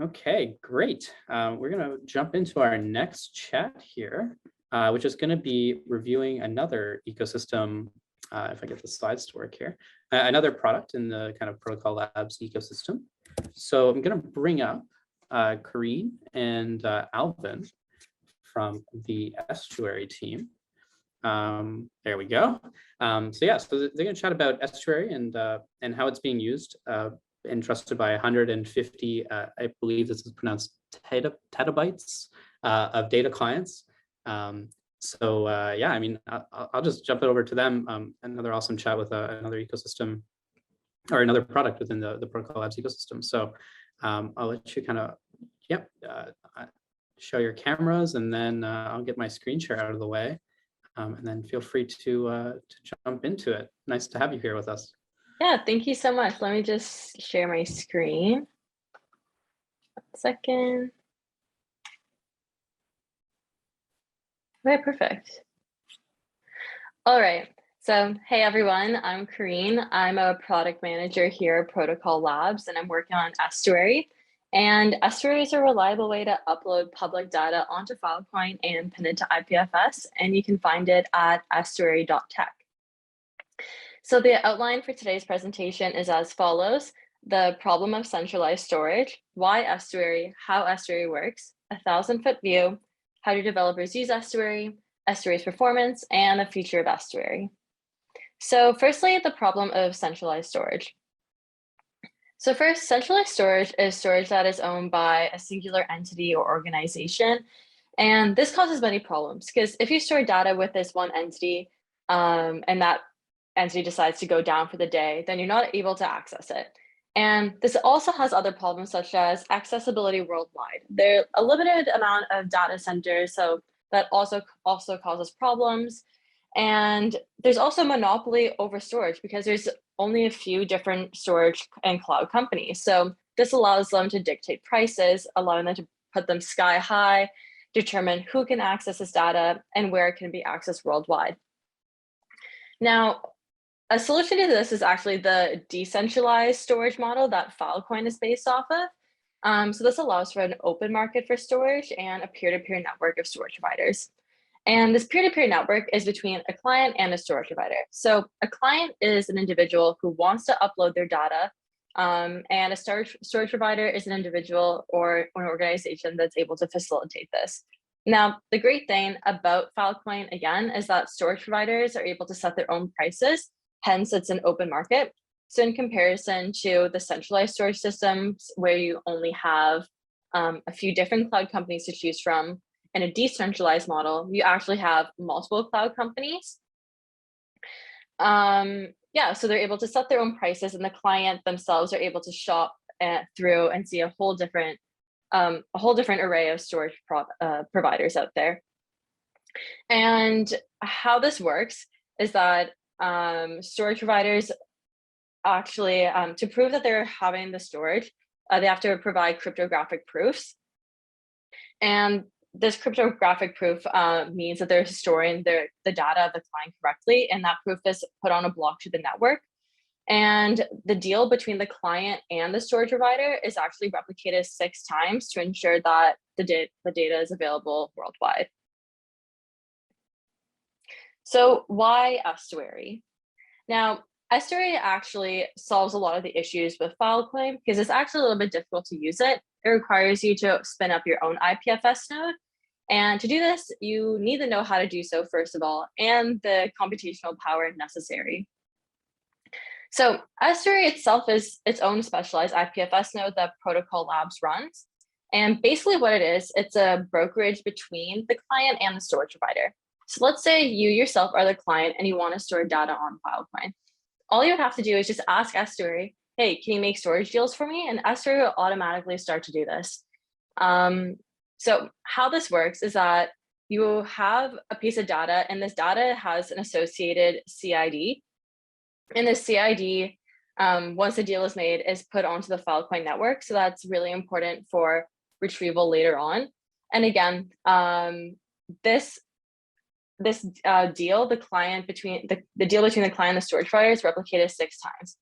Okay, great. We're going to jump into our next chat here, which is going to be reviewing another ecosystem, if I get the slides to work here, another product in the kind of Protocol Labs ecosystem. So I'm going to bring up Karine and Alvin from the Estuary team. There we go. So yeah, so they're going to chat about Estuary and how it's being used and trusted by 150, I believe this is pronounced petabytes of data clients. Yeah, I mean, I'll just jump it over to them. Another awesome chat with another ecosystem or another product within the Protocol Labs ecosystem. So I'll let you kind of, show your cameras, and then I'll get my screen share out of the way. And then feel free to jump into it. Nice to have you here with us. Yeah, thank you so much. Let me just share my screen. 1 second. Okay, perfect. All right. So, hey everyone, I'm Karine. I'm a product manager here at Protocol Labs, and I'm working on Estuary. And Estuary is a reliable way to upload public data onto Filecoin and pin it to IPFS, and you can find it at estuary.tech. So the outline for today's presentation is as follows: the problem of centralized storage, why Estuary, how Estuary works, a 1,000-foot view, how do developers use Estuary, Estuary's performance, and the future of Estuary. So firstly, the problem of centralized storage. So first, centralized storage is storage that is owned by a singular entity or organization. And this causes many problems because if you store data with this one entity and that entity decides to go down for the day, then you're not able to access it. And this also has other problems such as accessibility worldwide. There are a limited amount of data centers, so that also causes problems. And there's also monopoly over storage because there's only a few different storage and cloud companies. So this allows them to dictate prices, allowing them to put them sky high, determine who can access this data and where it can be accessed worldwide. Now, a solution to this is actually the decentralized storage model that Filecoin is based off of. So this allows for an open market for storage and a peer-to-peer network of storage providers. And this peer-to-peer network is between a client and a storage provider. So a client is an individual who wants to upload their data, and a storage provider is an individual or an organization that's able to facilitate this. Now, the great thing about Filecoin, again, is that storage providers are able to set their own prices. Hence, it's an open market. So in comparison to the centralized storage systems where you only have a few different cloud companies to choose from, in a decentralized model, you actually have multiple cloud companies. So they're able to set their own prices, and the client themselves are able to shop through and see a whole different array of storage providers out there. And how this works is that storage providers actually, to prove that they're having the storage, they have to provide cryptographic proofs. And this cryptographic proof means that they're storing the data of the client correctly, and that proof is put on a block to the network. And the deal between the client and the storage provider is actually replicated 6 times to ensure that the data is available worldwide. So why Estuary? Now, Estuary actually solves a lot of the issues with Filecoin because it's actually a little bit difficult to use it. It requires you to spin up your own IPFS node. And to do this, you need to know how to do so, first of all, and the computational power necessary. So Estuary itself is its own specialized IPFS node that Protocol Labs runs. And basically what it is, it's a brokerage between the client and the storage provider. So let's say you yourself are the client and you want to store data on Filecoin. All you would have to do is just ask Estuary, hey, can you make storage deals for me? And Estuary will automatically start to do this. So how this works is that you have a piece of data, and this data has an associated CID. And the CID, once the deal is made, is put onto the Filecoin network. So that's really important for retrieval later on. And again, this deal, the deal between the client and the storage provider is replicated 6 times.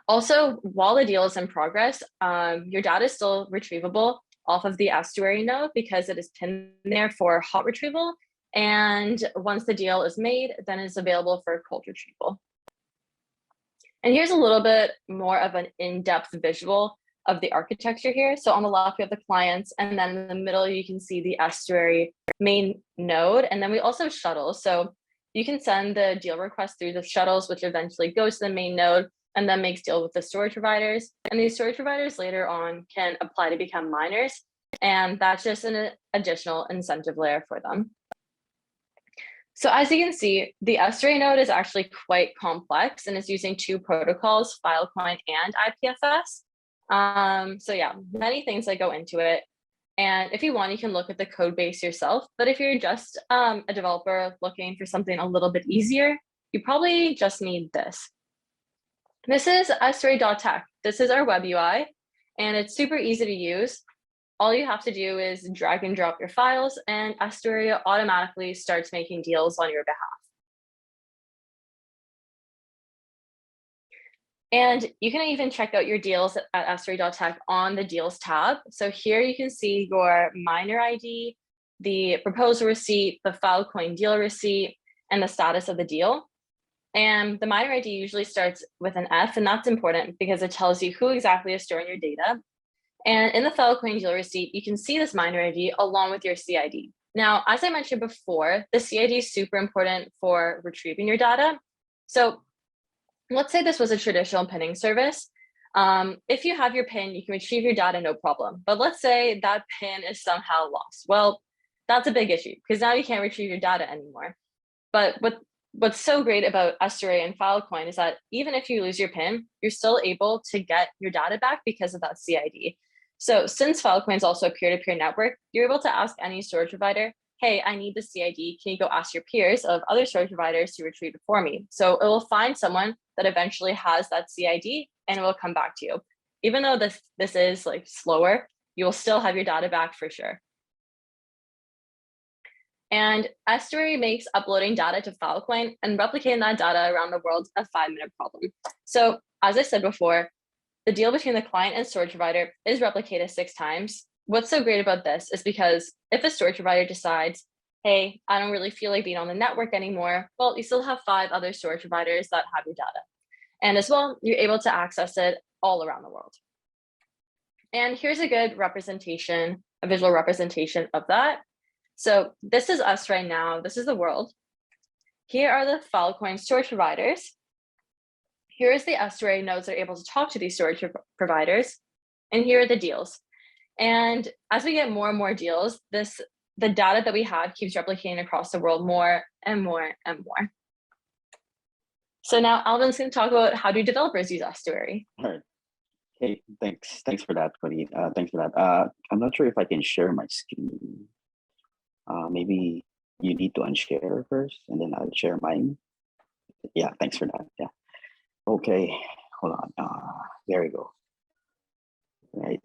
Also, while the deal is in progress, your data is still retrievable off of the Estuary node because it is pinned there for hot retrieval. And once the deal is made, then it's available for cold retrieval. And here's a little bit more of an in-depth visual of the architecture here. So on the left, we have the clients, and then in the middle, you can see the Estuary main node. And then we also have shuttles. So you can send the deal request through the shuttles, which eventually goes to the main node and then makes deal with the storage providers. And these storage providers later on can apply to become miners. And that's just an additional incentive layer for them. So as you can see, the Estuary node is actually quite complex and it's using two protocols, Filecoin and IPFS. So yeah, many things that go into it. And if you want, you can look at the code base yourself. But if you're just a developer looking for something a little bit easier, you probably just need this. This is Estuary.tech. This is our web UI, and it's super easy to use. All you have to do is drag and drop your files, and Estuary automatically starts making deals on your behalf. And you can even check out your deals at Estuary.tech on the deals tab. So here you can see your miner ID, the proposal receipt, the Filecoin deal receipt, and the status of the deal. And the miner ID usually starts with an F, and that's important because it tells you who exactly is storing your data. And in the Filecoin deal receipt, you can see this miner ID along with your CID. Now, as I mentioned before, the CID is super important for retrieving your data. So let's say this was a traditional pinning service. If you have your pin, you can retrieve your data, no problem. But let's say that pin is somehow lost. Well, that's a big issue because now you can't retrieve your data anymore. But what's so great about Estuary and Filecoin is that even if you lose your pin, you're still able to get your data back because of that CID. So since Filecoin is also a peer-to-peer network, you're able to ask any storage provider, hey, I need the CID. Can you go ask your peers of other storage providers to retrieve it for me? So it will find someone that eventually has that CID and it will come back to you. Even though this is like slower, you will still have your data back for sure. And Estuary makes uploading data to Filecoin and replicating that data around the world a 5-minute problem. So as I said before, the deal between the client and storage provider is replicated 6 times. What's so great about this is because if a storage provider decides, hey, I don't really feel like being on the network anymore, well, you still have 5 other storage providers that have your data. And as well, you're able to access it all around the world. And here's a good representation, a visual representation of that. So this is us right now. This is the world. Here are the Filecoin storage providers. Here is the Estuary nodes that are able to talk to these storage providers. And here are the deals. And as we get more and more deals, the data that we have keeps replicating across the world more and more and more. So now Alvin's going to talk about how do developers use Estuary. All right. Hey, thanks for that, Colleen. Thanks for that. I'm not sure if I can share my screen. Maybe you need to unshare first, and then I'll share mine. Yeah, thanks for that. Yeah. Okay, hold on. There we go. Right.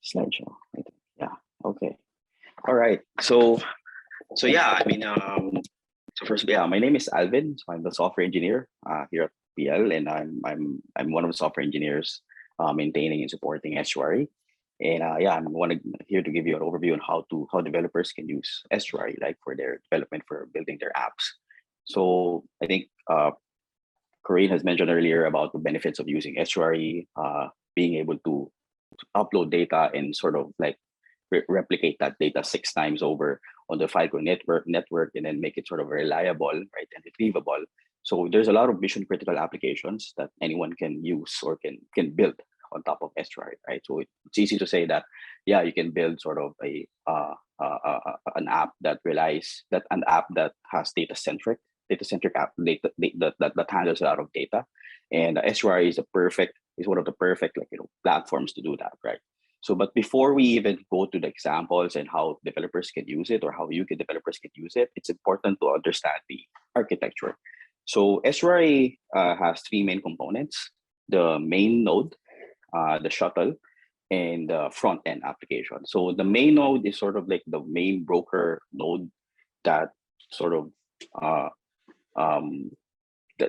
Slideshow. Right. Yeah. Okay. All right. So yeah. I mean, so first, yeah. My name is Alvin. So I'm the software engineer here at PL, and I'm one of the software engineers maintaining and supporting Estuary. And yeah, I'm here to give you an overview on how developers can use Estuary, like for their development, for building their apps. So I think Corinne has mentioned earlier about the benefits of using Estuary, being able to upload data and sort of like replicate that data 6 times over on the Filecoin network, and then make it sort of reliable, right, and retrievable. So there's a lot of mission critical applications that anyone can use or can build on top of Estuary, right? So it's easy to say that, yeah, you can build sort of an app that has data-centric app that handles a lot of data, and Estuary is one of the perfect platforms to do that, right? So, but before we even go to the examples and how developers can use it, or how developers can use it, it's important to understand the architecture. So Estuary has 3 main components: the main node, the shuttle, and the front end application. So the main node is sort of like the main broker node that sort of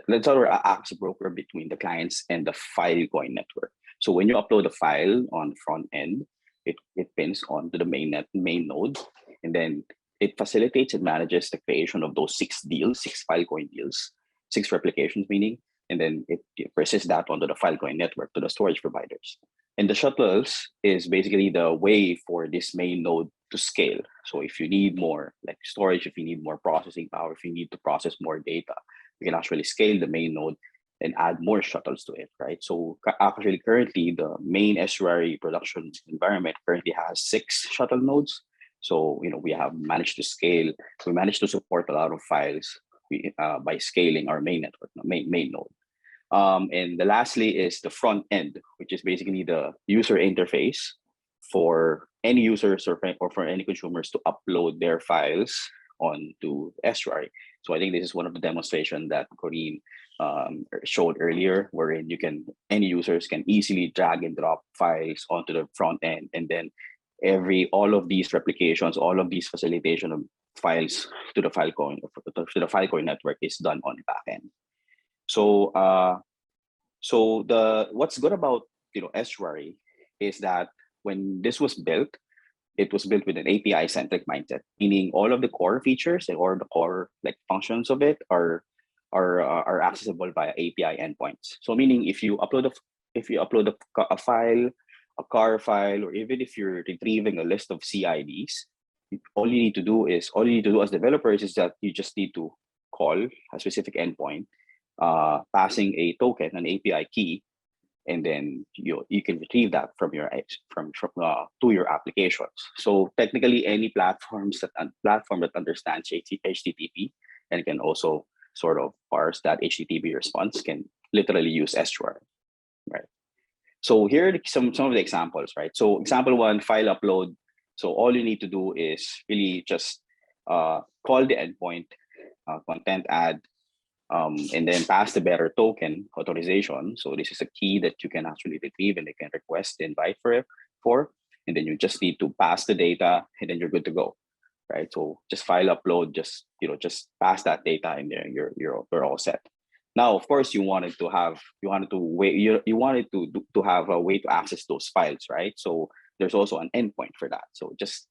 let's sort of act as a broker between the clients and the Filecoin network. So when you upload a file on the front end, it pins onto the main node, and then it facilitates and manages the creation of those 6 Filecoin deals, 6 replications meaning, and then it presses that onto the Filecoin network to the storage providers. And the shuttles is basically the way for this main node to scale. So if you need more like storage, if you need more processing power, if you need to process more data, you can actually scale the main node and add more shuttles to it, right? So actually currently the main Estuary production environment currently has 6 shuttle nodes. So, we have managed to scale, we managed to support a lot of files by scaling our main network, main node. And the lastly is the front end, which is basically the user interface for any users or for any consumers to upload their files onto Estuary. So I think this is one of the demonstrations that Corinne showed earlier, wherein any users can easily drag and drop files onto the front end, and then all of these replications, all of these facilitation of files to the Filecoin network is done on the back end. So what's good about Estuary is that when this was built, it was built with an API-centric mindset, meaning all of the core features or the core functions of it are accessible via API endpoints. So meaning if you upload a file, a car file, or even if you're retrieving a list of CIDs, all you need to do as developers is that you just need to call a specific endpoint, passing a token, an API key, and then you can retrieve that from to your applications. So technically, any platform that understands HTTP and can also sort of parse that HTTP response can literally use Estuary, right? So here are some of the examples, right? So example 1, file upload. So all you need to do is really just call the endpoint, content add, and then pass the bearer token authorization. So this is a key that you can actually retrieve and they can request the invite for, and then you just need to pass the data and then you're good to go, right? So just file upload, just pass that data and then you're all set. Now, of course, you wanted to have a way to access those files, right? So there's also an endpoint for that. So just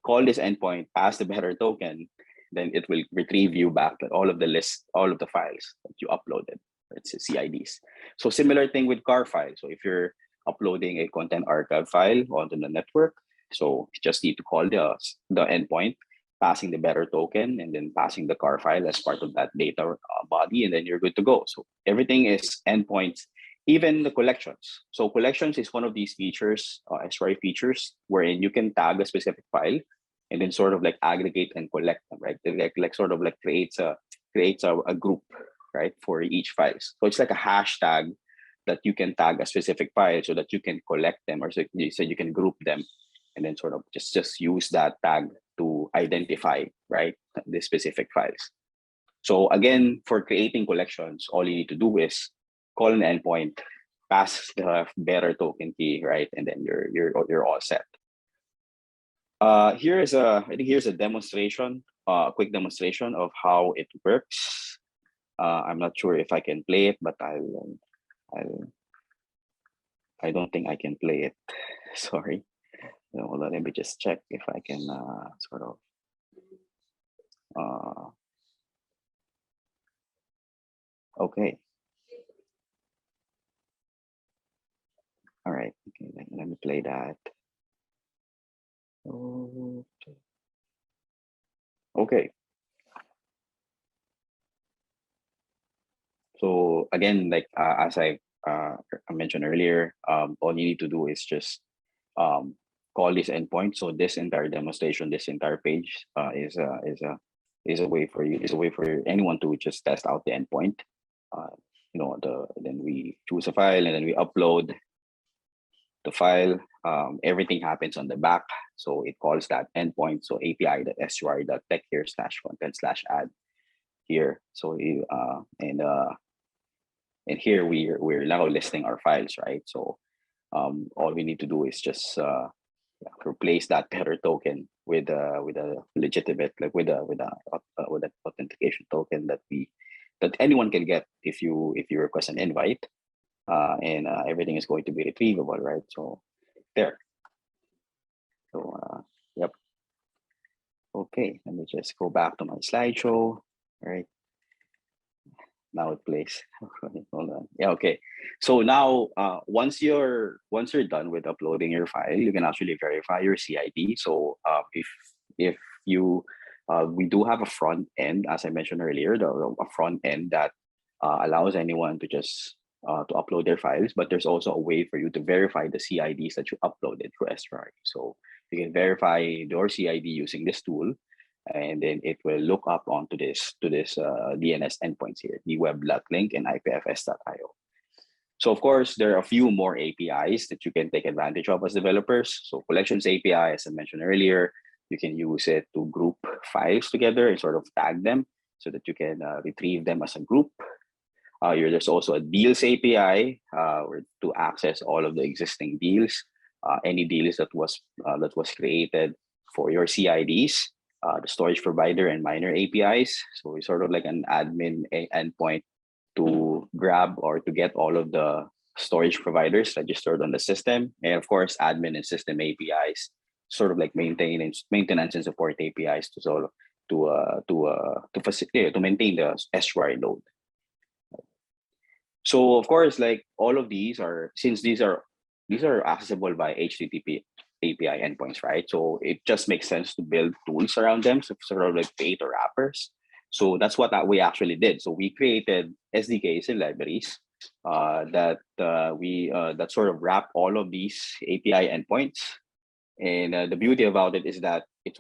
call this endpoint, pass the bearer token, then it will retrieve you back all of the files that you uploaded. It's CIDs. So similar thing with car file. So if you're uploading a content archive file onto the network, so you just need to call the endpoint, passing the bearer token, and then passing the car file as part of that data body, and then you're good to go. So everything is endpoints, even the collections. So collections is one of these features, Estuary features, wherein you can tag a specific file and then sort of aggregate and collect them, right? Creates a group, right, for each file. So it's like a hashtag that you can tag a specific file so that you can collect them, or so you can group them, and then sort of just use that tag to identify, right, the specific files. So again, for creating collections, all you need to do is call an endpoint, pass the bearer token key, right, and then you're all set. Here's a demonstration, a quick demonstration of how it works. I'm not sure if I can play it, but I don't think I can play it. Sorry. Hold on, let me just check if I can sort of. Okay. All right. Okay, let me play that. Okay. So again, as I mentioned earlier, all you need to do is just call this endpoint. So this entire demonstration, this entire page is a way for anyone to just test out the endpoint. Then we choose a file and then we upload the file. Everything happens on the back. So it calls that endpoint. So API.estuary.tech here /content/add here. So and here we're now listing our files, right? So all we need to do is just replace that bearer token with a legitimate, with an authentication token that we that anyone can get if you request an invite, and everything is going to be retrievable, right? So there. So yep. Okay, let me just go back to my slideshow. All right. Now it plays. Hold on. Yeah, okay. So now once you're done with uploading your file, you can actually verify your CID. So if you we do have a front end, as I mentioned earlier, a front end that allows anyone to just to upload their files, but there's also a way for you to verify the CIDs that you uploaded through Estuary. So you can verify your CID using this tool, and then it will look up onto this DNS endpoints here, the web.link and IPFS.io. So of course, there are a few more APIs that you can take advantage of as developers. So collections API, as I mentioned earlier, you can use it to group files together and sort of tag them so that you can retrieve them as a group. There's also a deals API to access all of the existing deals, any deals that was created for your CIDs, the storage provider and miner APIs. So it's sort of like an admin endpoint to grab or to get all of the storage providers registered on the system, and of course, admin and system APIs, sort of like maintenance and support APIs to sort of to maintain the Estuary node. So of course, like all of these are, since these are accessible by HTTP API endpoints, right? So it just makes sense to build tools around them, so sort of like data wrappers. So that's what we actually did. So we created SDKs and libraries that sort of wrap all of these API endpoints. And the beauty about it is that it's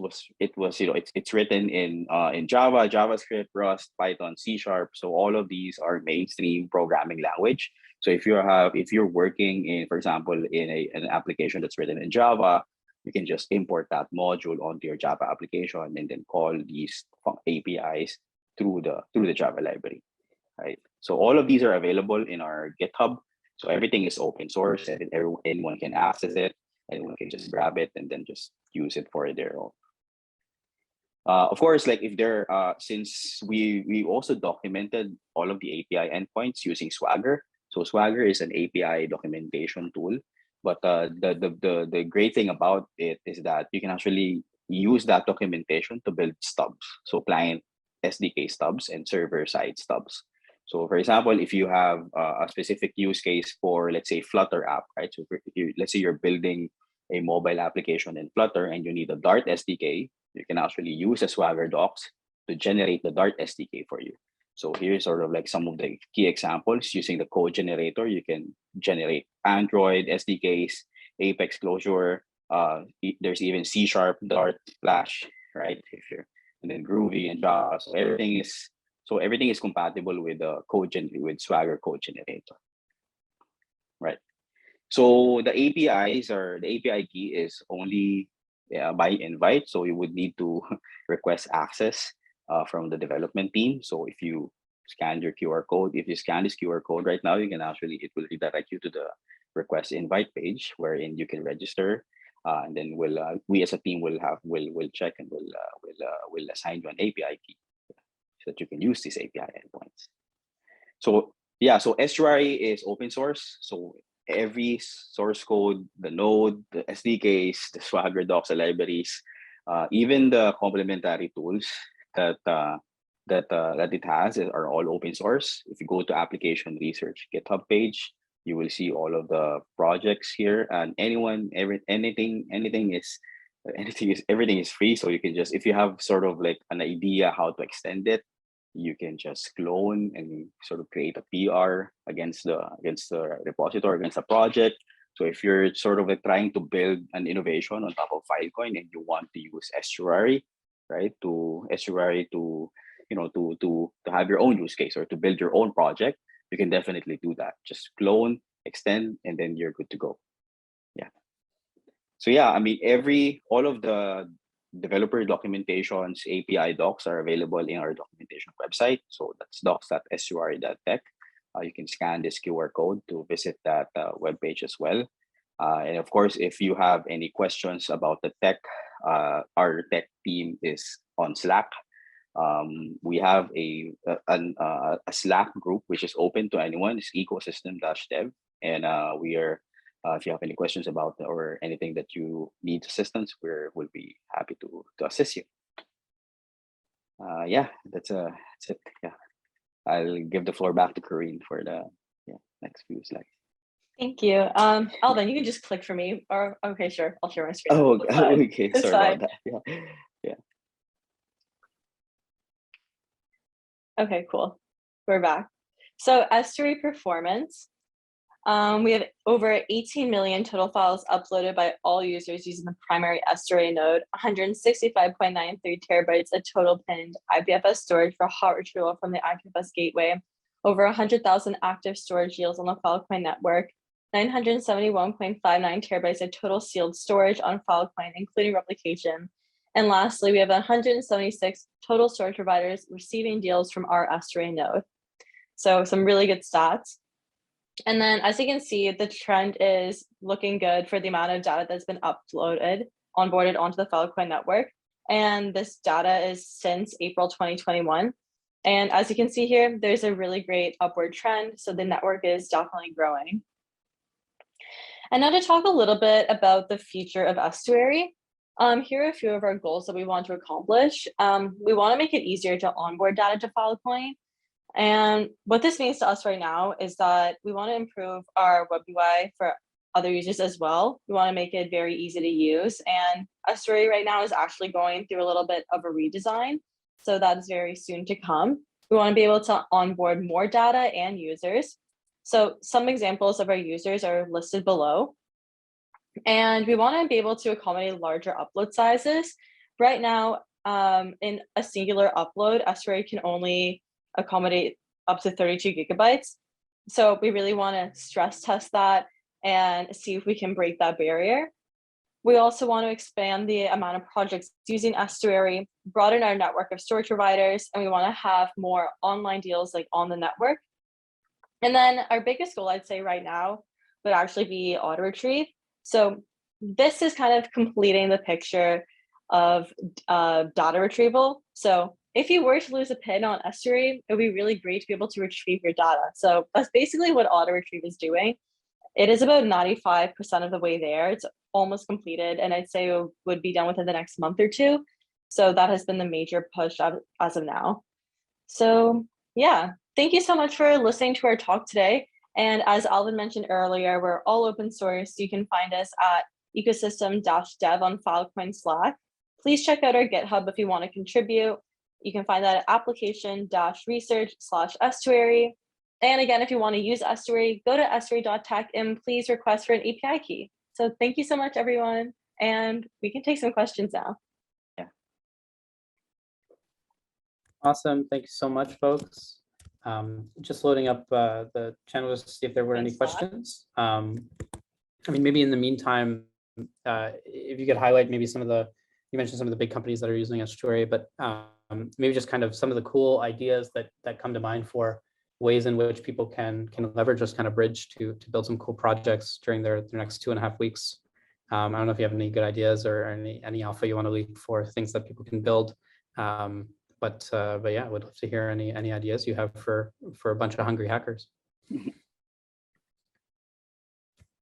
written in Java, JavaScript, Rust, Python, C#. So all of these are mainstream programming language. So if you're working in, for example, in an application that's written in Java, you can just import that module onto your Java application and then call these APIs through the Java library, right? So all of these are available in our GitHub. So everything is open source and anyone can access it. Anyone can just grab it and then just use it for their own. Of course, like if since we also documented all of the API endpoints using Swagger. So Swagger is an API documentation tool, but the great thing about it is that you can actually use that documentation to build stubs. So client SDK stubs and server-side stubs. So for example, if you have a specific use case for, let's say, Flutter app, right? So let's say you're building a mobile application in Flutter and you need a Dart SDK, you can actually use the Swagger Docs to generate the Dart SDK for you. So here's sort of like some of the key examples. Using the code generator, you can generate Android SDKs, Apex Closure, there's even C#, Dart, Flash, right? And then Groovy and Java. So everything is compatible with with Swagger code generator, right? So the API key is only by invite. So you would need to request access from the development team. So if you scan your QR code, if you scan this QR code right now, you can actually, it will redirect you to the request invite page wherein you can register. And then we as a team will check and will assign you an API key so that you can use these API endpoints. So yeah, so Estuary is open source. So every source code, the node, the SDKs, the Swagger Docs, the libraries, even the complementary tools that it has are all open source. If you go to application research GitHub page, you will see all of the projects here, and everything is free. So you can just, if you have sort of like an idea how to extend it, you can just clone and sort of create a PR against the repository, against a project. So if you're sort of like trying to build an innovation on top of Filecoin and you want to use Estuary, right? To have your own use case or to build your own project, you can definitely do that. Just clone, extend, and then you're good to go. Yeah. So yeah, I mean, all of the developer documentations, API docs are available in our documentation website. So that's docs.estuary.tech. You can scan this QR code to visit that webpage as well. And of course, if you have any questions about the tech, our tech team is on Slack. We have a Slack group which is open to anyone. It's ecosystem-dev, and we are. If you have any questions about or anything that you need assistance, we'll be happy to assist you. Yeah, that's it. Yeah, I'll give the floor back to Corinne for the next few slides. Thank you. Alvin, you can just click for me, or okay, sure, I'll share my screen. Oh, okay. It's Sorry fine. about that. Yeah. Okay, cool. We're back. So Estuary performance. We have over 18 million total files uploaded by all users using the primary Estuary node, 165.93 terabytes of total pinned IPFS storage for hot retrieval from the IPFS gateway, over 100,000 active storage yields on the Filecoin network, 971.59 terabytes of total sealed storage on Filecoin, including replication. And lastly, we have 176 total storage providers receiving deals from our Estuary node. So some really good stats. And then as you can see, the trend is looking good for the amount of data that's been onboarded onto the Filecoin network. And this data is since April 2021. And as you can see here, there's a really great upward trend. So the network is definitely growing. And now to talk a little bit about the future of Estuary. Here are a few of our goals that we want to accomplish. We want to make it easier to onboard data to Filecoin. And what this means to us right now is that we want to improve our web UI for other users as well. We want to make it very easy to use. And Estuary right now is actually going through a little bit of a redesign. So that's very soon to come. We want to be able to onboard more data and users. So some examples of our users are listed below. And we want to be able to accommodate larger upload sizes. Right now, in a singular upload, Estuary can only accommodate up to 32 gigabytes. So we really want to stress test that and see if we can break that barrier. We also want to expand the amount of projects using Estuary, broaden our network of storage providers, and we want to have more online deals like on the network. And then our biggest goal, I'd say right now, would actually be auto retrieve. So this is kind of completing the picture of data retrieval. So if you were to lose a pin on Estuary, it would be really great to be able to retrieve your data. So that's basically what auto retrieve is doing. It is about 95% of the way there. It's almost completed, and I'd say it would be done within the next month or two. So that has been the major push as of now. So yeah, thank you so much for listening to our talk today. And as Alvin mentioned earlier, we're all open source. You can find us at ecosystem-dev on Filecoin Slack. Please check out our GitHub if you want to contribute. You can find that at application-research/Estuary. And again, if you want to use Estuary, go to estuary.tech and please request for an API key. So thank you so much, everyone. And we can take some questions now. Yeah. Awesome. Thank you so much, folks. Just loading up the channel to see if there were any questions. I mean, maybe in the meantime, if you could highlight maybe some of the, you mentioned some of the big companies that are using Estuary, but maybe just kind of some of the cool ideas that come to mind for ways in which people can leverage this kind of bridge to build some cool projects during their next 2.5 weeks. I don't know if you have any good ideas or any alpha you want to leave for things that people can build. But yeah, I would love to hear any ideas you have for a bunch of hungry hackers.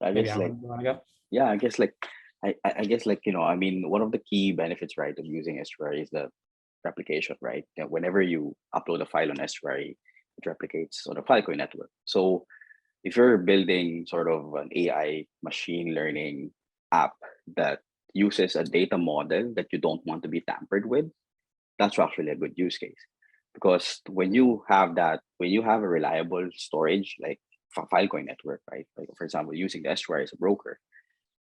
I guess like, you want to go? Yeah, I guess like, I guess like, you know, I mean, one of the key benefits, right, of using Estuary is the replication, right? You know, whenever you upload a file on Estuary, it replicates on a Filecoin network. So if you're building sort of an AI machine learning app that uses a data model that you don't want to be tampered with, that's actually a good use case. Because when you have a reliable storage like Filecoin network, right? Like for example, using the Estuary as a broker,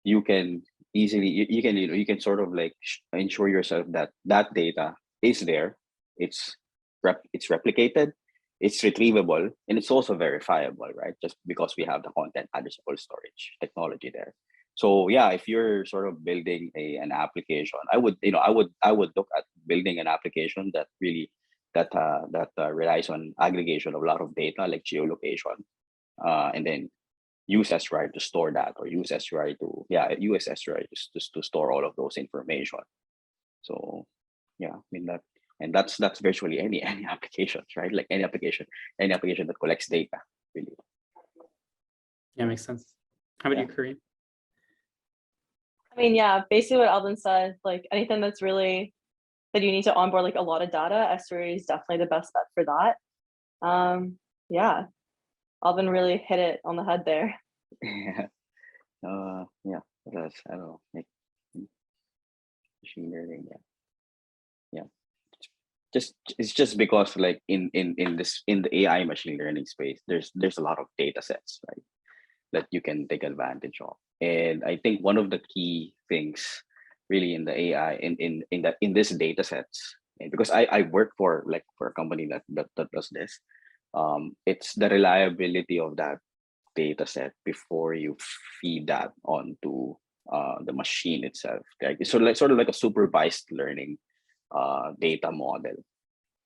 you can easily you can sort of like ensure yourself that that data is there, it's replicated, it's retrievable, and it's also verifiable, right? Just because we have the content addressable storage technology there. So yeah, if you're sort of building an application, I would look at building an application that really relies on aggregation of a lot of data like geolocation, and then use Estuary to store that, or use Estuary to to store all of those information. So yeah, I mean that, And that's virtually any applications, right? Like any application that collects data, really. Yeah, makes sense. How about you, Kareem? I mean, yeah, basically what Alvin said, like anything that's really that you need to onboard like a lot of data, Estuary is definitely the best bet for that. Yeah, Alvin really hit it on the head there. Yeah. Yeah. What else? I don't know. Like machine learning. Yeah. It's just because like in the AI machine learning space, there's a lot of data sets, right, that you can take advantage of. And I think one of the key things really in the AI in this data sets, and because I work for a company that does this, it's the reliability of that data set before you feed that onto the machine itself. Right? It's sort of like a supervised learning data model.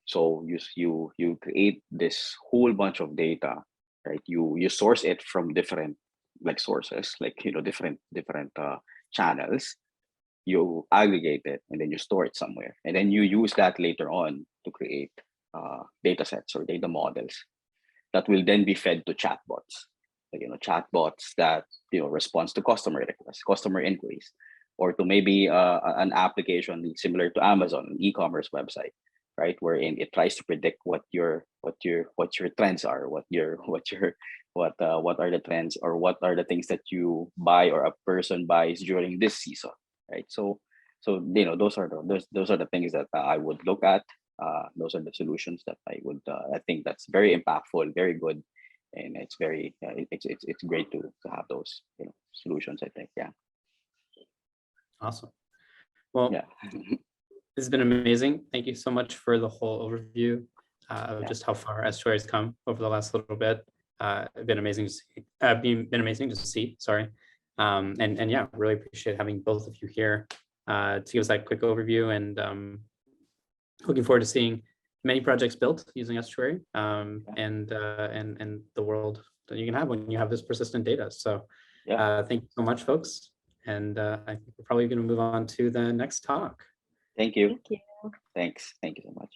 So you create this whole bunch of data, right? You source it from different like sources, like different channels. You aggregate it and then you store it somewhere, and then you use that later on to create data sets or data models that will then be fed to chatbots. Like, chatbots that responds to customer requests, customer inquiries, or to maybe an application similar to Amazon, an e-commerce website, right, wherein it tries to predict what your trends are, what are the trends, or what are the things that you buy or a person buys during this season, right? So those are the things that I would look at. Those are the solutions that I think that's very impactful, very good, and it's very it's great to have those solutions, I think. Yeah. Awesome. Well, Yeah. this has been amazing. Thank you so much for the whole overview of just how far Estuary has come over the last little bit. It's been amazing to see. Been amazing to see. Sorry, and yeah, really appreciate having both of you here to give us that quick overview, and looking forward to seeing many projects built using Estuary and the world that you can have when you have this persistent data. So thank you so much, folks. And I think we're probably going to move on to the next talk. Thank you. Thank you. Thanks. Thank you so much.